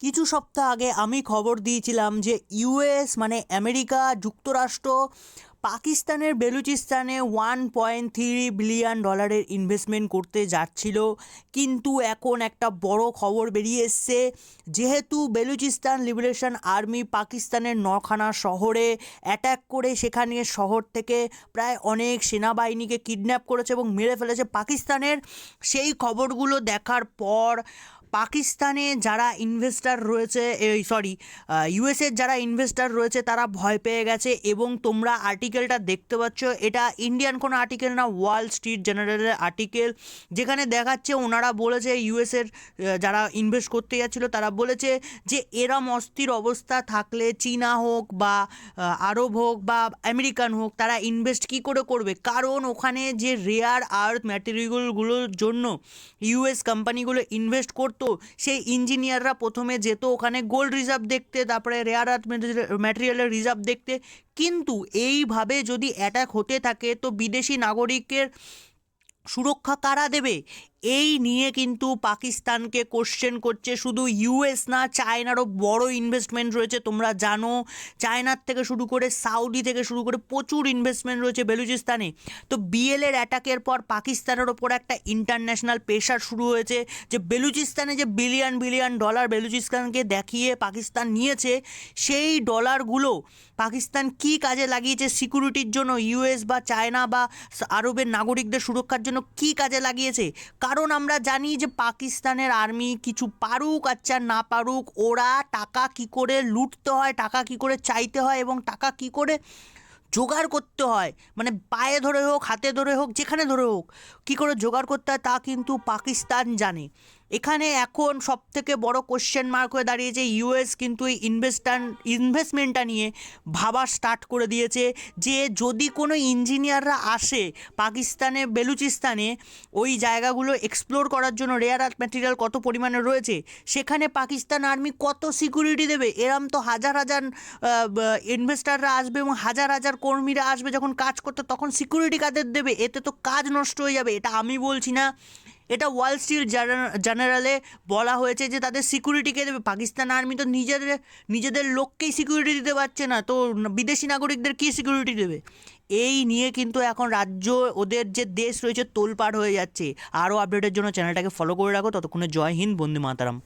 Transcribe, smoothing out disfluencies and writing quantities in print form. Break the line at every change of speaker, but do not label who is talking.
কিছু সপ্তাহ আগে আমি খবর দিয়েছিলাম যে ইউএস মানে আমেরিকা যুক্তরাষ্ট্র পাকিস্তানের বেলুচিস্তানে $1.3 বিলিয়ন ইনভেস্টমেন্ট করতে যাচ্ছিল। কিন্তু এখন একটা বড় খবর বেরিয়ে এসছে, যেহেতু বেলুচিস্তান লিবারেশন আর্মি পাকিস্তানের 9খানা শহরে অ্যাটাক করে সেখানে শহর থেকে প্রায় অনেক সেনাবাহিনীকে কিডন্যাপ করেছে এবং মেরে ফেলেছে পাকিস্তানের। সেই খবরগুলো দেখার পর পাকিস্তানে যারা ইনভেস্টার রয়েছে, ইউএসের যারা ইনভেস্টার রয়েছে তারা ভয় পেয়ে গেছে। এবং তোমরা আর্টিকেলটা দেখতে পাচ্ছ, এটা ইন্ডিয়ান কোনো আর্টিকেল না, ওয়াল স্ট্রিট জার্নালের আর্টিকেল, যেখানে দেখাচ্ছে ওনারা বলেছে ইউএসের যারা ইনভেস্ট করতে যাচ্ছিলো তারা বলেছে যে এরম অস্থির অবস্থা থাকলে চীনা হোক বা আরব হোক বা আমেরিকান হোক, তারা ইনভেস্ট কী করে করবে? কারণ ওখানে যে রেয়ার আর্থ ম্যাটেরিয়ালগুলোর জন্য ইউএস কোম্পানিগুলো ইনভেস্ট করতো, সেই ইঞ্জিনিয়াররা প্রথমে যেত ওখানে গোল্ড রিজার্ভ দেখতে, তারপরে রেয়ার আর্থ ম্যাটেরিয়ালের রিজার্ভ দেখতে। কিন্তু এইভাবে যদি অ্যাটাক হতে থাকে তো বিদেশি নাগরিকের সুরক্ষা কারা দেবে? এই নিয়ে কিন্তু পাকিস্তানকে কোশ্চেন করছে শুধু ইউএস না, চায়নারও বড় ইনভেস্টমেন্ট রয়েছে। তোমরা জানো চায়নার থেকে শুরু করে সাউদি থেকে শুরু করে প্রচুর ইনভেস্টমেন্ট রয়েছে বেলুচিস্তানে। তো বিএলএর অ্যাটাকের পর পাকিস্তানের ওপর একটা ইন্টারন্যাশনাল প্রেশার শুরু হয়েছে যে বেলুচিস্তানে যে বিলিয়ন বিলিয়ন ডলার বেলুচিস্তানকে দেখিয়ে পাকিস্তান নিয়েছে, সেই ডলারগুলো পাকিস্তান কী কাজে লাগিয়েছে সিকিউরিটির জন্য, ইউএস বা চায়না বা আরবের নাগরিকদের সুরক্ষার জন্য কী কাজে লাগিয়েছে? কারণ আমরা জানি যে পাকিস্তানের আর্মি কিছু পারুক আচ্ছা না পারুক, ওরা টাকা কি করে লুটতে হয়, টাকা কি করে চাইতে হয় এবং টাকা কি করে জোগাড় করতে হয়, মানে পায়ে ধরে হোক হাতে ধরে হোক যেখানে ধরে হোক কী করে জোগাড় করতে হয় তা কিন্তু পাকিস্তান জানে। এখানে এখন সবথেকে বড় কোশ্চেন মার্ক হয়ে দাঁড়িয়েছে ইউএস কিন্তু এই ইনভেস্টমেন্টটা নিয়ে ভাবা স্টার্ট করে দিয়েছে যে যদি কোনো ইঞ্জিনিয়াররা আসে পাকিস্তানে বেলুচিস্তানে ওই জায়গাগুলো এক্সপ্লোর করার জন্য, রেয়ার আর্থ ম্যাটেরিয়াল কত পরিমাণে রয়েছে সেখানে পাকিস্তান আর্মি কত সিকিউরিটি দেবে? এরম তো হাজার হাজার ইনভেস্টাররা আসবে এবং হাজার হাজার কর্মীরা আসবে যখন কাজ করতে, তখন সিকিউরিটি কাদের দেবে? এতে তো কাজ নষ্ট হয়ে যাবে। এটা আমি বলছি না, এটা ওয়াল স্ট্রিট জার্নালে বলা হয়েছে যে তাদের সিকিউরিটি কে দেবে? পাকিস্তান আর্মি তো নিজেদের লোককেই সিকিউরিটি দিতে পারছে না, তো বিদেশি নাগরিকদের কী সিকিউরিটি দেবে? এই নিয়ে কিন্তু এখন রাজ্য, ওদের যে দেশ রয়েছে তোলপাড় হয়ে যাচ্ছে। আরও আপডেটের জন্য চ্যানেলটাকে ফলো করে রাখো। ততক্ষণে জয় হিন্দ, বন্দে মাতারাম।